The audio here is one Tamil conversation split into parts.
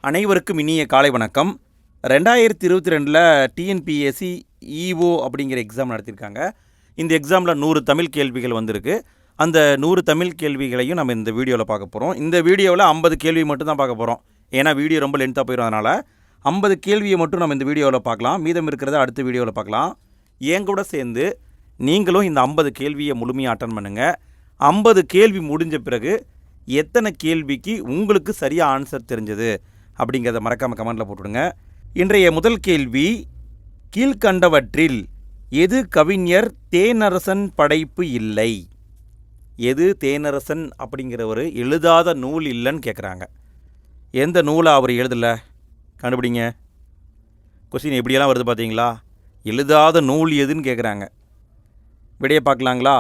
அனைவருக்கும் இனிய காலை வணக்கம். 2022 டிஎன்பிஎஸ்சி இஓ அப்படிங்கிற எக்ஸாம் நடத்தியிருக்காங்க. இந்த எக்ஸாமில் 100 தமிழ் கேள்விகள் வந்திருக்கு. அந்த 100 தமிழ் கேள்விகளையும் நம்ம இந்த வீடியோவில் பார்க்க போகிறோம். இந்த வீடியோவில் 50 கேள்வி மட்டும் தான் பார்க்க போகிறோம். ஏன்னா வீடியோ ரொம்ப லென்த்தாக போயிடும். அதனால் 50 கேள்வியை மட்டும் நம்ம இந்த வீடியோவில் பார்க்கலாம். மீதம் இருக்கிறத அடுத்த வீடியோவில் பார்க்கலாம். என் கூட சேர்ந்து நீங்களும் இந்த 50 கேள்வியை முழுமையாக அட்டன் பண்ணுங்கள். 50 கேள்வி முடிஞ்ச பிறகு எத்தனை கேள்விக்கு உங்களுக்கு சரியாக ஆன்சர் தெரிஞ்சது அப்படிங்கிறத மறக்காமல் கமெண்டில் போட்டுவிடுங்க. இன்றைய முதல் கேள்வி, கீழ்கண்டவற்றில் எது கவிஞர் தேனரசன் படைப்பு இல்லை? எது தேனரசன் அப்படிங்கிறவர் எழுதாத நூல் இல்லைன்னு கேட்குறாங்க. எந்த நூலை அவர் எழுதலை? கண்டுபிடிங்க. கொஸ்டின் எப்படியெல்லாம் வருது பார்த்தீங்களா? எழுதாத நூல் எதுன்னு கேட்குறாங்க. விடையை பார்க்கலாங்களா?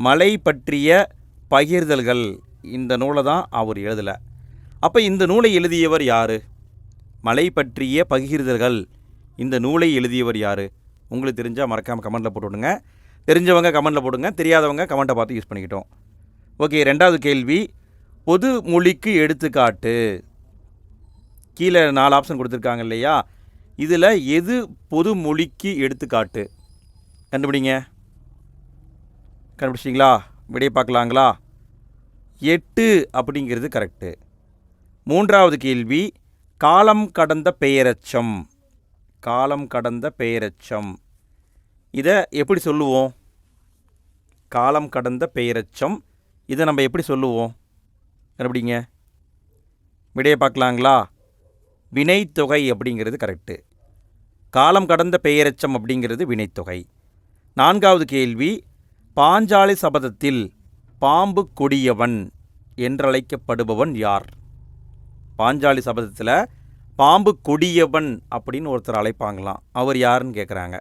மலை பற்றிய பகிர்தல்கள், இந்த நூலை தான் அவர் எழுதலை. அப்போ இந்த நூலை எழுதியவர் யார்? மலை பற்றிய பகிர்தல்கள், இந்த நூலை எழுதியவர் யார்? உங்களுக்கு தெரிஞ்சால் மறக்காமல் கமெண்ட்டில் போட்டுவிடுங்க. தெரிஞ்சவங்க கமெண்ட்டில் போடுங்க, தெரியாதவங்க கமெண்ட்டை பார்த்து யூஸ் பண்ணிக்கிட்டோம். ஓகே, ரெண்டாவது கேள்வி, பொது மொழிக்கு எடுத்துக்காட்டு. கீழே 4 ஆப்ஷன் கொடுத்துருக்காங்க இல்லையா? இதில் எது பொது மொழிக்கு எடுத்துக்காட்டு? கண்டுபிடிங்க. கண்டுபிடிச்சிங்களா? விடையை பார்க்கலாங்களா? 8 அப்படிங்கிறது கரெக்டு. மூன்றாவது கேள்வி, காலம் கடந்த பெயரெச்சம். காலம் கடந்த பெயரெச்சம், இதை எப்படி சொல்லுவோம்? காலம் கடந்த பெயரெச்சம், இதை நம்ம எப்படி சொல்லுவோம்? கண்டுபிடிங்க. விடையை பார்க்கலாங்களா? வினைத்தொகை அப்படிங்கிறது கரெக்டு. காலம் கடந்த பெயரெச்சம் அப்படிங்கிறது வினைத்தொகை. நான்காவது கேள்வி, பாஞ்சாலி சபதத்தில் பாம்பு கொடியவன் என்றழைக்கப்படுபவன் யார்? பாஞ்சாலி சபதத்தில் பாம்பு கொடியவன் அப்படின்னு ஒருத்தர் அழைப்பாங்களாம். அவர் யாருன்னு கேட்குறாங்க.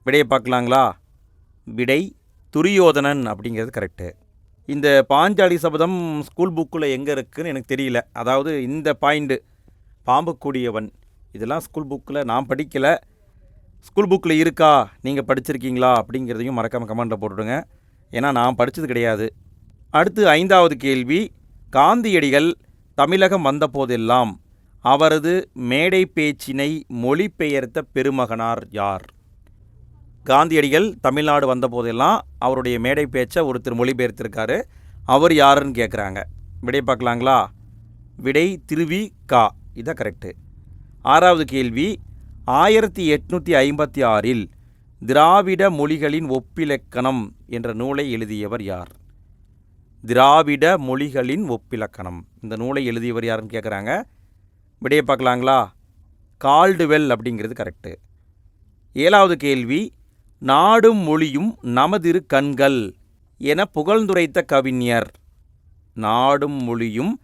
விடையை பார்க்கலாங்களா? விடை துரியோதனன் அப்படிங்கிறது கரெக்டு. இந்த பாஞ்சாலி சபதம் ஸ்கூல் புக்கில் எங்கே இருக்குதுன்னு எனக்கு தெரியல. அதாவது இந்த பாயிண்ட்டு பாம்பு கொடியவன் இதெல்லாம் ஸ்கூல் புக்கில் நான் படிக்கலை. ஸ்கூல் புக்கில் இருக்கா, நீங்கள் படிச்சிருக்கீங்களா அப்படிங்கிறதையும் மறக்காமல் கமெண்ட்டில் போட்டுவிடுங்க. ஏன்னா நான் படித்தது கிடையாது. அடுத்து 5வது கேள்வி, காந்தியடிகள் தமிழகம் வந்தபோதெல்லாம் அவரது மேடை பேச்சினை மொழிபெயர்த்த பெருமகனார் யார்? காந்தியடிகள் தமிழ்நாடு வந்தபோதெல்லாம் அவருடைய மேடை பேச்சை ஒருத்தர் மொழிபெயர்த்திருக்காரு. அவர் யாருன்னு கேட்குறாங்க. விடை பார்க்கலாங்களா? விடை திருவி கா, இதான் கரெக்டு. 6வது கேள்வி, 1856 திராவிட மொழிகளின் ஒப்பிலக்கணம் என்ற நூலை எழுதியவர் யார்? திராவிட மொழிகளின் ஒப்பிலக்கணம், இந்த நூலை எழுதியவர் யாருன்னு கேட்குறாங்க. விடையை பார்க்கலாங்களா? கால்டுவெல் அப்படிங்கிறது கரெக்டு. 7வது கேள்வி, நாடும் மொழியும் நமதிரு கண்கள் என புகழ்ந்துரைத்த கவிஞர். நாடும் மொழியும்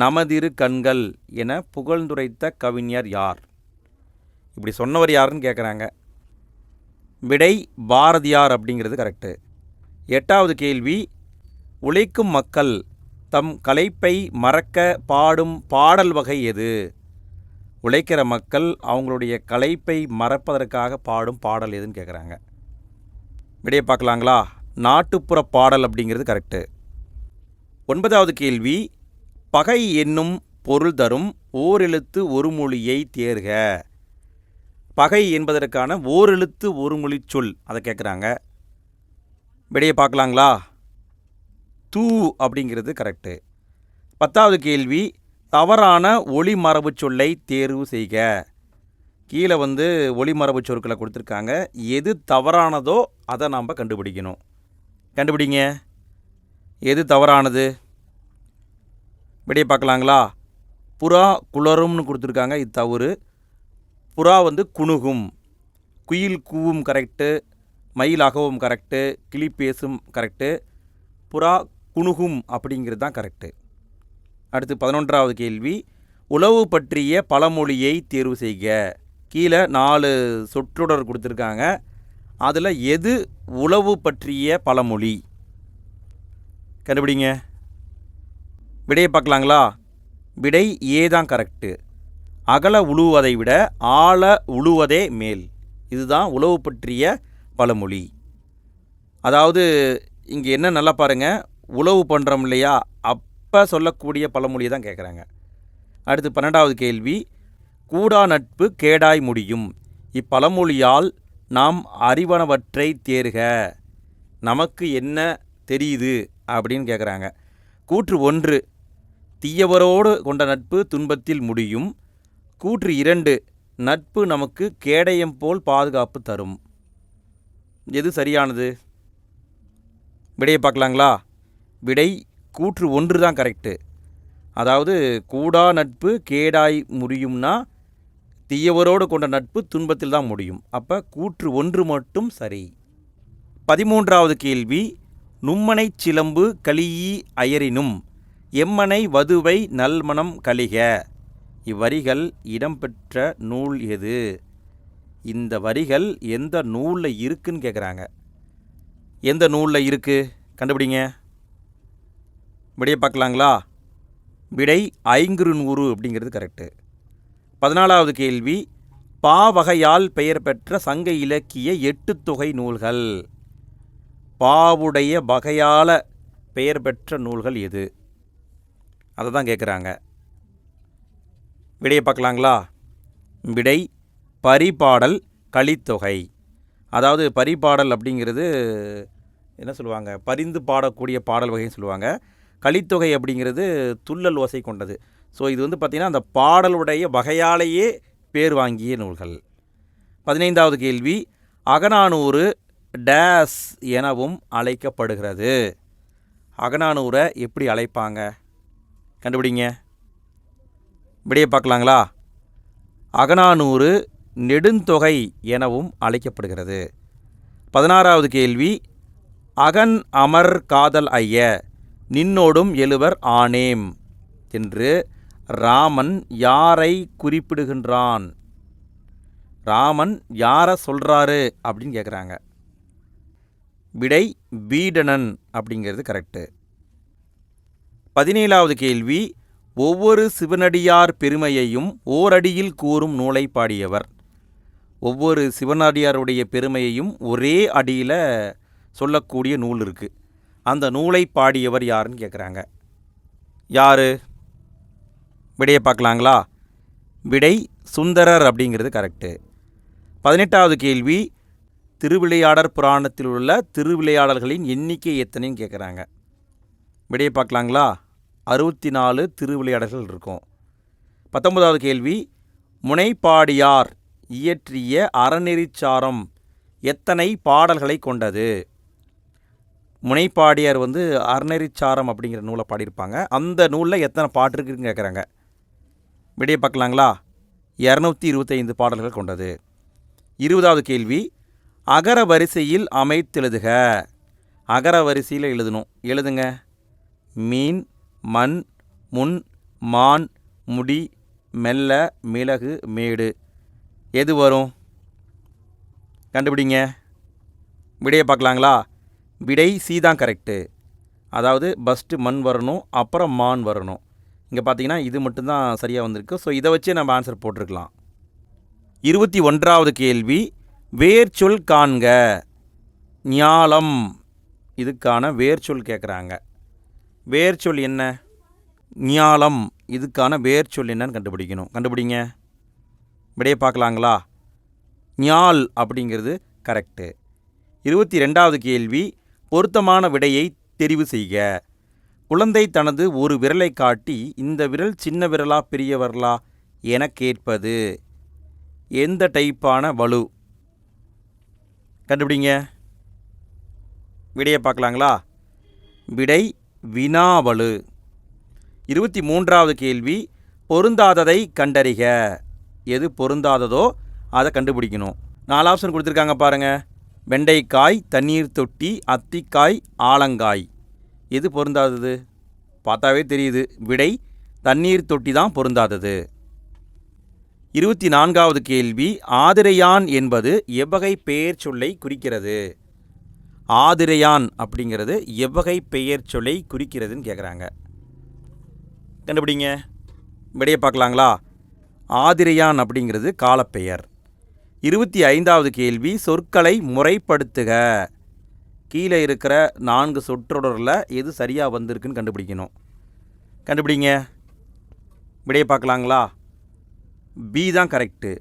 நமதிரு கண்கள் என புகழ்ந்துரைத்த கவிஞர் யார்? இப்படி சொன்னவர் யாருன்னு கேட்குறாங்க. விடை பாரதியார் அப்படிங்கிறது கரெக்டு. 8வது கேள்வி, உழைக்கும் மக்கள் தம் களைப்பை மறக்க பாடும் பாடல் வகை எது? உழைக்கிற மக்கள் அவங்களுடைய களைப்பை மறப்பதற்காக பாடும் பாடல் எதுன்னு கேட்குறாங்க. விடையை பார்க்கலாங்களா? நாட்டுப்புற பாடல் அப்படிங்கிறது கரெக்டு. 9வது கேள்வி, பகை என்னும் பொருள் தரும் ஓரெழுத்து ஒரு மொழியை தேர்க. பகை என்பதற்கான ஓரெழுத்து ஒரு மொழி சொல், அதை கேட்குறாங்க. விடையை பார்க்கலாங்களா? தூ அப்படிங்கிறது கரெக்டு. 10வது கேள்வி, தவறான ஒளிமரபு சொல்லை தேர்வு செய்க. கீழே ஒளிமரபு சொற்களை கொடுத்துருக்காங்க. எது தவறானதோ அதை நாம் கண்டுபிடிக்கணும். கண்டுபிடிங்க. எது தவறானது? விடையை பார்க்கலாங்களா? புறா குளரும்னு கொடுத்துருக்காங்க, இது தவறு. புறா குணுகும், குயில் கூவும் கரெக்டு, மயில் அகவும் கரெக்டு, கிளி பேசும் கரெக்டு. புறா குணுகும் அப்படிங்கிறது தான் கரெக்டு. அடுத்து 11வது கேள்வி, உளவு பற்றிய பழமொழியை தேர்வு செய்க. கீழே 4 சொற்றொடர் கொடுத்துருக்காங்க. அதில் எது உளவு பற்றிய பழமொழி? கண்டுபிடிங்க. விடையை பார்க்கலாங்களா? விடை ஏ தான் கரெக்டு. அகல உழுவதை விட ஆழ உழுவதே மேல், இதுதான் உளவு பற்றிய பழமொழி. அதாவது இங்கே என்ன நல்லா பாருங்கள், உழவு பண்ணுறோம் இல்லையா, அப்போ சொல்லக்கூடிய பழமொழியை தான் கேட்குறாங்க. அடுத்து 12வது கேள்வி, கூடா நட்பு கேடாய் முடியும். இப்பழமொழியால் நாம் அறிவனவற்றை தேர்க. நமக்கு என்ன தெரியுது அப்படின்னு கேட்குறாங்க. கூற்று 1, தீயவரோடு கொண்ட நட்பு துன்பத்தில் முடியும். கூற்று 2, நட்பு நமக்கு கேடயம் போல் பாதுகாப்பு தரும். எது சரியானது? விடையை பார்க்கலாங்களா? விடை கூற்று 1 தான் கரெக்டு. அதாவது கூடா நட்பு கேடாய் முடியும்னா தீயவரோடு கொண்ட நட்பு துன்பத்தில் தான் முடியும். அப்போ கூற்று 1 மட்டும் சரி. 13வது கேள்வி, நும்மனைச் சிலம்பு கலியி அயரினும் எம்மனை வதுவை நல்மணம் கலிக. இவ்வரிகள் இடம்பெற்ற நூல் எது? இந்த வரிகள் எந்த நூலில் இருக்குன்னு கேட்குறாங்க. எந்த நூலில் இருக்குது கண்டுபிடிங்க. விடையை பார்க்கலாங்களா? விடை ஐங்குறுநூறு அப்படிங்கிறது கரெக்டு. 14வது கேள்வி, பாவகையால் பெயர் பெற்ற சங்க இலக்கிய 8 தொகை நூல்கள். பாவுடைய வகையால் பெயர் பெற்ற நூல்கள் எது? அதை தான் கேட்குறாங்க. விடையை பார்க்கலாங்களா? விடை பரிபாடல் கலித்தொகை. அதாவது பரிபாடல் அப்படிங்கிறது என்ன சொல்லுவாங்க, பரிந்து பாடக்கூடிய பாடல் வகைன்னு சொல்லுவாங்க. கலித்தொகை அப்படிங்கிறது துள்ளல் ஓசை கொண்டது. ஸோ இது வந்து பார்த்திங்கன்னா அந்த பாடலுடைய வகையாலேயே பேர் வாங்கிய நூல்கள். 15வது கேள்வி, அகநானூறு டேஸ் எனவும் அழைக்கப்படுகிறது. அகநானூரை எப்படி அழைப்பாங்க கண்டுபிடிங்க. விடையை பார்க்கலாங்களா? அகநானூறு நெடுந்தொகை எனவும் அழைக்கப்படுகிறது. 16வது கேள்வி, அகன் அமர் காதல் ஐய நின்னோடும் எழுவர் ஆனேம் என்று ராமன் யாரை குறிப்பிடுகின்றான்? ராமன் யாரை சொல்கிறாரு அப்படின்னு கேட்குறாங்க. விடை வீடணன் அப்படிங்கிறது கரெக்டு. 17வது கேள்வி, ஒவ்வொரு சிவனடியார் பெருமையையும் ஓரடியில் கூறும் நூலை பாடியவர். ஒவ்வொரு சிவனடியாருடைய பெருமையையும் ஒரே அடியில் சொல்லக்கூடிய நூல் இருக்குது. அந்த நூலை பாடியவர் யாருன்னு கேட்குறாங்க. யார்? விடையை பார்க்கலாங்களா? விடை சுந்தரர் அப்படிங்கிறது கரெக்டு. 18வது கேள்வி, திருவிளையாடற் புராணத்தில் உள்ள திருவிளையாடல்களின் எண்ணிக்கை எத்தனைன்னு கேட்குறாங்க. விடையை பார்க்கலாங்களா? 64 திருவிளையாடல்கள் இருக்கும். 19வது கேள்வி, முனைப்பாடியார் இயற்றிய அறநெறிச்சாரம் எத்தனை பாடல்களை கொண்டது? முனைப்பாடியார் வந்து அறநெறிச்சாரம் அப்படிங்கிற நூலை பாடியிருப்பாங்க. அந்த நூலில் எத்தனை பாட்டு இருக்குதுன்னு கேட்குறாங்க. விடையை பார்க்கலாங்களா? 225 பாடல்கள் கொண்டது. 20வது கேள்வி, அகர வரிசையில் அமைத்தெழுதுக. அகர வரிசையில் எழுதணும். எழுதுங்க. மீன், மண், முன், மான், முடி, மெல்ல, மிளகு, மேடு. எது வரும் கண்டுபிடிங்க. விடையை பார்க்கலாங்களா? விடை சி தான் கரெக்டு. அதாவது ஃபஸ்ட்டு மண் வரணும், அப்புறம் மான் வரணும். இங்கே பார்த்தீங்கன்னா இது மட்டும்தான் சரியாக வந்திருக்கு. ஸோ இதை வச்சே நம்ம ஆன்சர் போட்டிருக்கலாம். 21வது கேள்வி, வேர்ச்சொல் காண்க. ஞாலம் இதுக்கான வேர்ச்சொல் கேட்குறாங்க. வேர்ச்சொல் என்ன? ஞாலம் இதுக்கான வேர்ச்சொல் என்னன்னு கண்டுபிடிக்கணும். கண்டுபிடிங்க. விடையை பார்க்கலாங்களா? ஞால் அப்படிங்கிறது கரெக்டு. 22வது கேள்வி, பொருத்தமான விடையை தெரிவு செய்க. குழந்தை தனது ஒரு விரலை காட்டி இந்த விரல் சின்ன விரலா பெரிய விரலா என கேட்பது எந்த டைப்பான வலு? கண்டுபிடிங்க. விடையை பார்க்கலாங்களா? விடை வினாவலு. 23வது கேள்வி, பொருந்தாததை கண்டறிக. எது பொருந்தாததோ அதை கண்டுபிடிக்கணும். 4 ஆப்ஷன் கொடுத்துருக்காங்க பாருங்கள். வெண்டைக்காய், தண்ணீர் தொட்டி, அத்திக்காய், ஆலங்காய். எது பொருந்தாதது? பார்த்தாவே தெரியுது. விடை தண்ணீர் தொட்டி தான் பொருந்தாதது. 24வது கேள்வி, ஆதிரையான் என்பது எவ்வகை பெயர் சொல்லை குறிக்கிறது? ஆதிரையான் அப்படிங்கிறது எவ்வகை பெயர் சொல்லை குறிக்கிறதுன்னு கேட்குறாங்க. கண்டுபிடிங்க. விடையை பார்க்கலாங்களா? ஆதிரையான் அப்படிங்கிறது காலப்பெயர். 25வது கேள்வி, சொற்களை முறைப்படுத்துக. கீழே இருக்கிற 4 சொற்றொடரில் எது சரியாக வந்திருக்குன்னு கண்டுபிடிக்கணும். கண்டுபிடிங்க. விடையை பார்க்கலாங்களா? பி தான் கரெக்டு.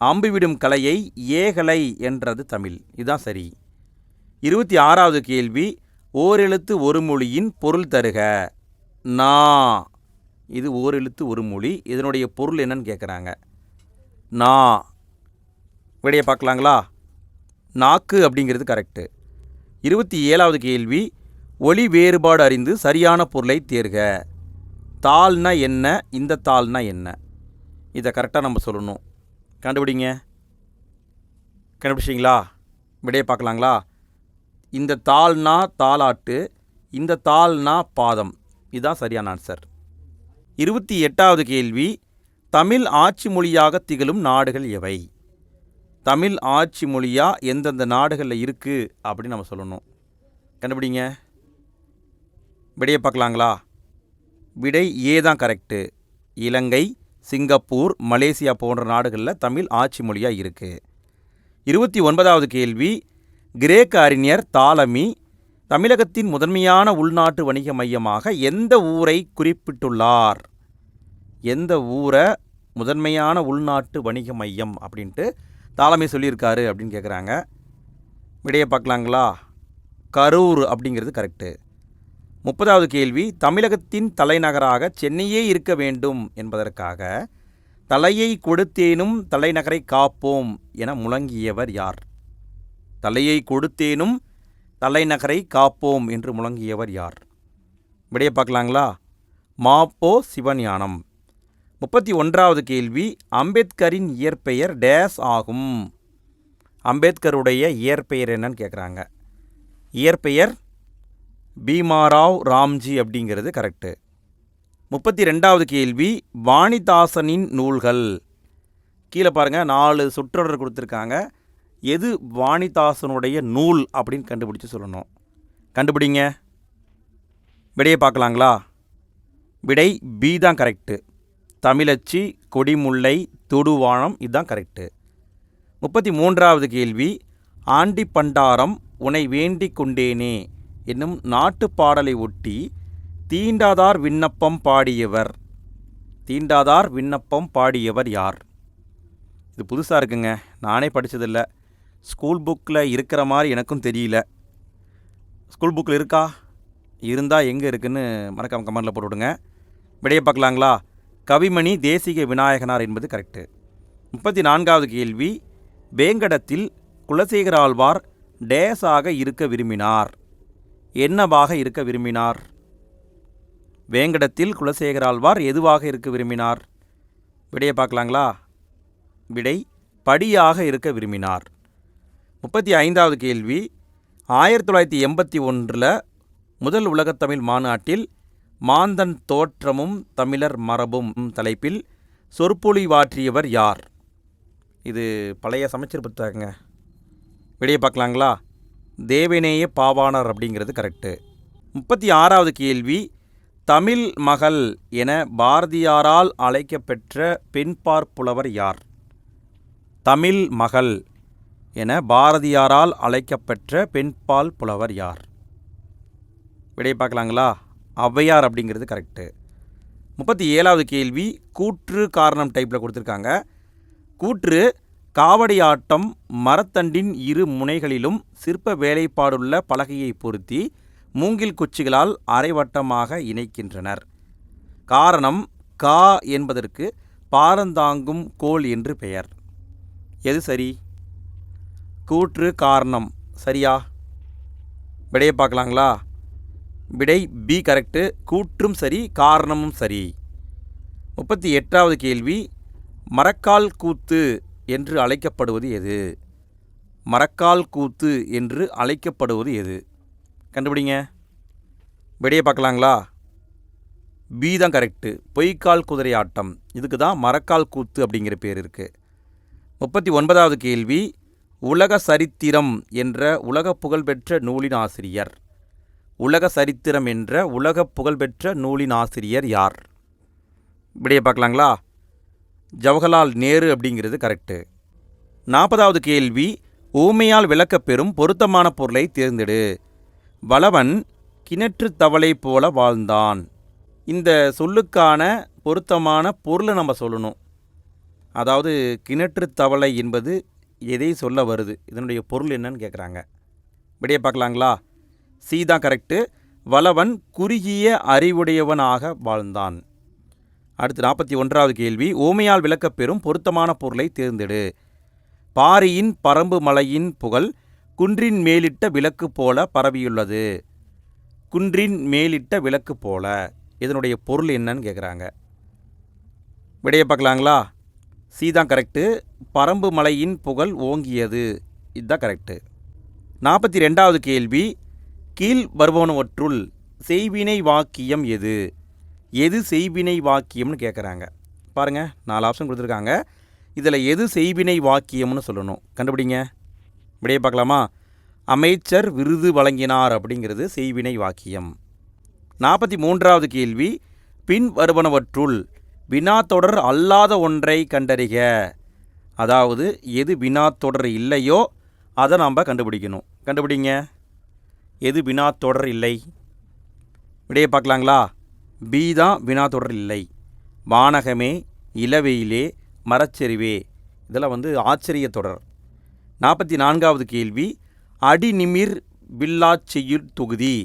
அம்பு விடும் கலையை ஏகலை என்றது தமிழ். இதுதான் சரி. 26வது கேள்வி, ஓரெழுத்து ஒரு மொழியின் பொருள் தருக. நா, இது ஓரெழுத்து ஒரு மொழி, இதனுடைய பொருள் என்னன்னு கேட்குறாங்க. நா, விடையை பார்க்கலாங்களா? நாக்கு அப்படிங்கிறது கரெக்டு. 27வது கேள்வி, ஒலி வேறுபாடு அறிந்து சரியான பொருளை தேர்க. தாள்னா என்ன, இந்த தாள்னா என்ன? இதை கரெக்டாக நம்ம சொல்லணும். கண்டுபிடிங்க. கண்டுபிடிச்சிங்களா? விடையை பார்க்கலாங்களா? இந்த தாள்னா தாலாட்டு, இந்த தாள்னா பாதம். இதுதான் சரியான ஆன்சர். 28வது கேள்வி, தமிழ் ஆட்சி மொழியாக திகழும் நாடுகள் எவை? தமிழ் ஆட்சி மொழியாக எந்தெந்த நாடுகளில் இருக்குது அப்படின்னு நம்ம சொல்லணும். கண்டுபிடிங்க. விடையை பார்க்கலாங்களா? விடை ஏ தான் கரெக்டு. இலங்கை, சிங்கப்பூர், மலேசியா போன்ற நாடுகளில் தமிழ் ஆட்சி மொழியாக இருக்குது. 29வது கேள்வி, கிரேக்க அறிஞர் தாலமி தமிழகத்தின் முதன்மையான உள்நாட்டு வணிக மையமாக எந்த ஊரை குறிப்பிட்டுள்ளார்? எந்த ஊரை முதன்மையான உள்நாட்டு வணிக மையம் அப்படின்ட்டு தாலமி சொல்லியிருக்காரு அப்படின்னு கேட்குறாங்க. விடையை பார்க்கலாங்களா? கரூர் அப்படிங்கிறது கரெக்டு. 30வது கேள்வி, தமிழகத்தின் தலைநகராக சென்னையே இருக்க வேண்டும் என்பதற்காக தலையை கொடுத்தேனும் தலைநகரை காப்போம் என முழங்கியவர் யார்? தலையை கொடுத்தேனும் தலைநகரை காப்போம் என்று முழங்கியவர் யார்? விடையை பார்க்கலாங்களா? மாப்போ சிவஞானம். 31வது கேள்வி, அம்பேத்கரின் இயற்பெயர் டேஸ் ஆகும். அம்பேத்கருடைய இயற்பெயர் என்னன்னு கேட்குறாங்க. இயற்பெயர் பீமாராவ் ராம்ஜி அப்படிங்கிறது கரெக்டு. 32வது கேள்வி, வாணிதாசனின் நூல்கள். கீழே பாருங்கள், 4 சொற்றொடர் கொடுத்துருக்காங்க. எது வாணிதாசனுடைய நூல் அப்படின்னு கண்டுபிடிச்சி சொல்லணும். கண்டுபிடிங்க. விடையை பார்க்கலாங்களா? விடை பி தான் கரெக்டு. தமிழச்சி, கொடிமுல்லை, தொடுவானம், இதுதான் கரெக்டு. 33வது கேள்வி, ஆண்டி பண்டாரம் உனை வேண்டிக் கொண்டேனே என்னும் நாட்டுப் பாடலை ஒட்டி தீண்டாதார் விண்ணப்பம் பாடியவர். தீண்டாதார் விண்ணப்பம் பாடியவர் யார்? இது புதுசாக இருக்குங்க, நானே படித்ததில்லை. ஸ்கூல் புக்கில் இருக்கிற மாதிரி எனக்கும் தெரியல. ஸ்கூல் புக்கில் இருக்கா? இருந்தால் எங்கே இருக்குன்னு மறக்காம கமெண்டில் போட்டுவிடுங்க. விடையை பார்க்கலாங்களா? கவிமணி தேசிக விநாயகனார் என்பது கரெக்டு. 34வது கேள்வி, வேங்கடத்தில் குலசேகர ஆழ்வார் டேஸாக இருக்க விரும்பினார். என்னவாக இருக்க விரும்பினார்? வேங்கடத்தில் குலசேகர ஆழ்வார் எதுவாக இருக்க விரும்பினார்? விடையை பார்க்கலாங்களா? விடை படியாக இருக்க விரும்பினார். 35வது கேள்வி, 1981 முதல் உலகத்தமிழ் மாநாட்டில் மாந்தன் தோற்றமும் தமிழர் மரபும் தலைப்பில் சொற்பொழிவாற்றியவர் யார்? இது பழைய சமச்சீர் புத்தகங்க. விடையை பார்க்கலாங்களா? தேவநேய பாவாணர் அப்படிங்கிறது கரெக்டு. 36வது கேள்வி, தமிழ் மகள் என பாரதியாரால் அழைக்கப்பெற்ற பெண்பாற் புலவர் யார்? தமிழ் மகள் என பாரதியாரால் அழைக்கப்பெற்ற பெண்பால் புலவர் யார்? விடையை பார்க்கலாங்களா? ஔவையார் அப்படிங்கிறது கரெக்டு. 37வது கேள்வி, கூற்று காரணம் டைப்பில் கொடுத்துருக்காங்க. கூற்று, காவடி ஆட்டம் மரத்தண்டின் இரு முனைகளிலும் சிற்ப வேலைப்பாடுள்ள பலகையை பொருத்தி மூங்கில் குச்சிகளால் அரைவட்டமாக இணைக்கின்றனர். காரணம், கா என்பதற்கு பாரந்தாங்கும் கோல் என்று பெயர். எது சரி? கூற்று காரணம் சரியா? விடையை பார்க்கலாங்களா? விடை பி கரெக்டு. கூற்றும் சரி, காரணமும் சரி. 38வது கேள்வி, மரக்கால் கூத்து என்று அழைக்கப்படுவது எது? மரக்கால் கூத்து என்று அழைக்கப்படுவது எது? கண்டுபிடிங்க. விடையை பார்க்கலாங்களா? பி தான் கரெக்டு. பொய்க்கால் குதிரை ஆட்டம், இதுக்கு தான் மரக்கால் கூத்து அப்படிங்கிற பேர் இருக்குது. 39வது கேள்வி, உலக சரித்திரம் என்ற உலக புகழ்பெற்ற நூலின் ஆசிரியர். உலக சரித்திரம் என்ற உலக புகழ்பெற்ற நூலின் ஆசிரியர் யார்? விடையை பார்க்கலாங்களா? ஜவஹர்லால் நேரு அப்படிங்கிறது கரெக்டு. 40வது கேள்வி, ஊமையால் விளக்கப்பெறும் பொருத்தமான பொருளை தேர்ந்தெடு. வளவன் கிணற்று தவளை போல வாழ்ந்தான். இந்த சொல்லுக்கான பொருத்தமான பொருளை நம்ம சொல்லணும். அதாவது கிணற்று தவளை என்பது எதை சொல்ல வருது, இதனுடைய பொருள் என்னன்னு கேட்குறாங்க. விடையை பார்க்கலாங்களா? சி தான் கரெக்டு. வளவன் குறுகிய அறிவுடையவனாக வாழ்ந்தான். அடுத்து 41வது கேள்வி. ஓமையால் விளக்கப்பெறும் பொருத்தமான பொருளை தேர்ந்தெடு. பாரியின் பரம்பு மலையின் புகழ் குன்றின் மேலிட்ட விளக்கு போல பரவியுள்ளது. குன்றின் மேலிட்ட விளக்கு போல, இதனுடைய பொருள் என்னன்னு கேட்குறாங்க. விடையை பார்க்கலாங்களா? சி தான் கரெக்டு. பரம்பு மலையின் புகழ் ஓங்கியது, இதுதான் கரெக்டு. 42வது கேள்வி. கீழ் வருவனவற்றுள் செய்வினை வாக்கியம் எது? எது செய்வினை வாக்கியம்னு கேட்குறாங்க. பாருங்கள், 4 ஆப்ஷன் கொடுத்துருக்காங்க. இதில் எது செய்வினை வாக்கியம்னு சொல்லணும், கண்டுபிடிங்க. விடையை பார்க்கலாமா? அமைச்சர் விருது வழங்கினார் அப்படிங்கிறது செய்வினை வாக்கியம். 43வது கேள்வி. பின் வருவனவற்றுள் வினாத்தொடர் அல்லாத ஒன்றை கண்டறிக. அதாவது எது வினாத்தொடர் இல்லையோ அதை நாம் கண்டுபிடிக்கணும். கண்டுபிடிங்க, எது வினாத்தொடர் இல்லை. விடையை பார்க்கலாங்களா? பி தான் வினாத்தொடர் இல்லை. வானகமே, இளவெயிலே, மரச்செறிவே, இதெல்லாம் ஆச்சரிய தொடர். 44வது கேள்வி. அடிநிமிர் வில்லாச் செய்யுள் தொகுதி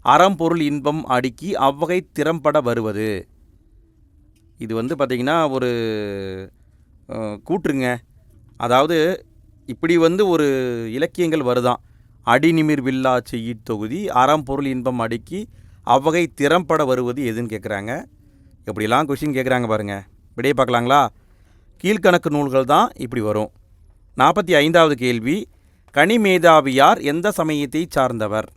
அறம்பொருள் இன்பம் அடுக்கி அவ்வகை திறம்பட வருவது. இது பார்த்திங்கன்னா ஒரு கூற்றுங்க. அதாவது இப்படி ஒரு இலக்கியங்கள் வருதான். அடிநிமிர் வில்லா செய்யுட் தொகுதி அறம்பொருள் இன்பம் அடுக்கி அவ்வகை திறம்பட வருவது எதுன்னு கேட்குறாங்க. எப்படிலாம் கொஷின் கேட்குறாங்க பாருங்கள். விடையை பார்க்கலாங்களா? கீழ்கணக்கு நூல்கள் தான் இப்படி வரும். 45வது கேள்வி. கனிமேதாவியார் எந்த சமயத்தை சார்ந்தவர்?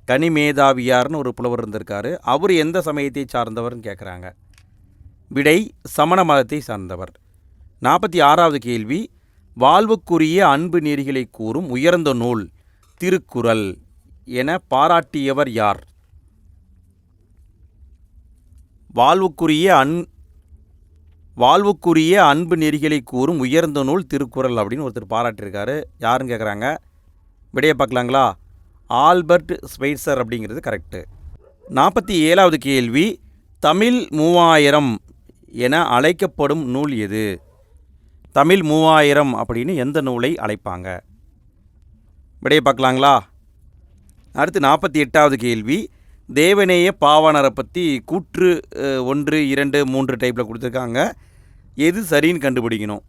கனிமேதாவியார்னு ஒரு புலவர் இருந்திருக்காரு, அவர் எந்த சமயத்தை சார்ந்தவர்னு கேட்குறாங்க. விடை சமண மதத்தை சார்ந்தவர். 46வது கேள்வி. வாழ்வுக்குரிய அன்பு நெறிகளை கூறும் உயர்ந்த நூல் திருக்குறள் என பாராட்டியவர் யார்? வாழ்வுக்குரிய அன்பு நெறிகளை கூறும் உயர்ந்த நூல் திருக்குறள் அப்படின்னு ஒருத்தர் பாராட்டியிருக்காரு. யாருன்னு கேட்குறாங்க. விடையை பார்க்கலாங்களா? ஆல்பர்ட் ஸ்பைசர் அப்படிங்கிறது கரெக்டு. 47வது கேள்வி. தமிழ் 3000 என அழைக்கப்படும் நூல் எது? தமிழ் 3000 அப்படின்னு எந்த நூலை அழைப்பாங்க? விடையை பார்க்கலாங்களா? அடுத்து 48வது கேள்வி. தேவநேய பாவாணரை பற்றி கூற்று 1, 2, 3 டைப்பில் கொடுத்துருக்காங்க. எது சரின்னு கண்டுபிடிக்கணும்.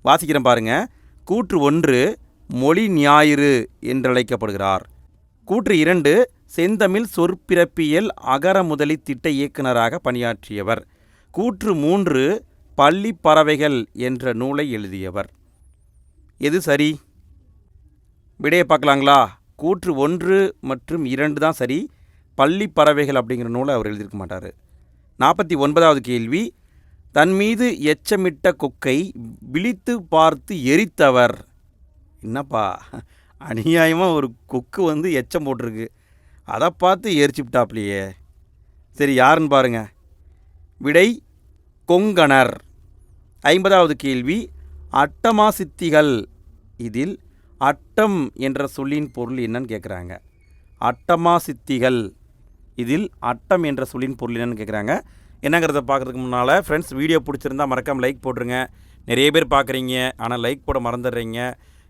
வாசிக்கிறேன் பாருங்கள். கூற்று 1 மொழி ஞாயிறு என்றழைக்கப்படுகிறார். கூற்று 2 செந்தமிழ் சொற்பிறப்பியல் அகர முதலி திட்ட இயக்குநராக பணியாற்றியவர். கூற்று 3 பள்ளி பறவைகள் என்ற நூலை எழுதியவர். எது சரி? விடையை பார்க்கலாங்களா? கூற்று 1 மற்றும் 2 தான் சரி. பள்ளி பறவைகள் அப்படிங்கிற நூலை அவர் எழுதியிருக்க மாட்டார். 49வது கேள்வி. தன் மீது எச்சமிட்ட கொக்கை விழித்து பார்த்து எரித்தவர். என்னப்பா அநியாயமாக ஒரு கொக்கு எச்சம் போட்டிருக்கு, அதை பார்த்து எரிச்சுவிட்டாப்லையே. சரி, யாருன்னு பாருங்கள். விடை கொங்கணர். 50வது கேள்வி. அட்டமா சித்திகள், இதில் அட்டம் என்ற சொல்லின் பொருள் என்னன்னு கேட்குறாங்க. அட்டமா சித்திகள், இதில் அட்டம் என்ற சொல்லின் பொருள் என்னன்னு கேட்குறாங்க. என்னங்கிறத பார்க்குறதுக்கு முன்னால் ஃப்ரெண்ட்ஸ், வீடியோ பிடிச்சிருந்தா மறக்காமல் லைக் போட்டுருங்க. நிறைய பேர் பார்க்குறீங்க, ஆனால் லைக் போட மறந்துடுறீங்க.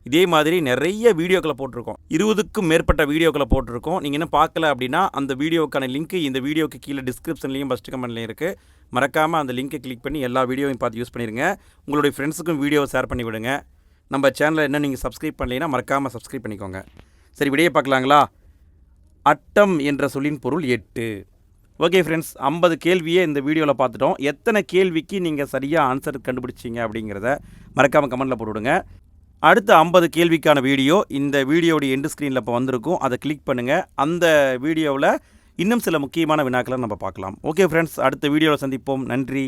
இதே மாதிரி நிறைய வீடியோக்களை போட்டிருக்கோம், 20க்கும் மேற்பட்ட வீடியோக்களை போட்டிருக்கோம். நீங்கள் இன்னும் பார்க்கல அப்படின்னா அந்த வீடியோக்கான லிங்க் இந்த வீடியோக்கு கீழே டிஸ்கிரிப்ஷன்லேயும் ஃபஸ்ட்டு கமெண்ட்லேயும் இருக்குது. மறக்காமல் அந்த லிங்க்கை கிளிக் பண்ணி எல்லா வீடியோவையும் பார்த்து யூஸ் பண்ணிடுங்க. உங்களுடைய ஃப்ரெண்ட்ஸுக்கும் வீடியோவை ஷேர் பண்ணி விடுங்க. நம்ம சேனலை என்ன நீங்கள் சப்ஸ்கிரைப் பண்ணலைன்னா மறக்காமல் சப்ஸ்கிரைப் பண்ணிக்கோங்க. சரி, விடையை பார்க்கலாங்களா? அட்டம் என்ற சொல்லின் பொருள் 8. ஓகே ஃப்ரெண்ட்ஸ், 50 கேள்வியை இந்த வீடியோவில் பார்த்துட்டோம். எத்தனை கேள்விக்கு நீங்கள் சரியாக ஆன்சர் கண்டுபிடிச்சிங்க அப்படிங்கிறத மறக்காமல் கமெண்ட்டில் போட்டுவிடுங்க. அடுத்த 50 கேள்விக்கான வீடியோ இந்த வீடியோடைய எண்டு ஸ்க்ரீனில் இப்போ வந்திருக்கும், அதை கிளிக் பண்ணுங்கள். அந்த வீடியோவில் இன்னும் சில முக்கியமான வினாக்களை நம்ம பார்க்கலாம். ஓகே ஃப்ரெண்ட்ஸ், அடுத்த வீடியோவில் சந்திப்போம். நன்றி.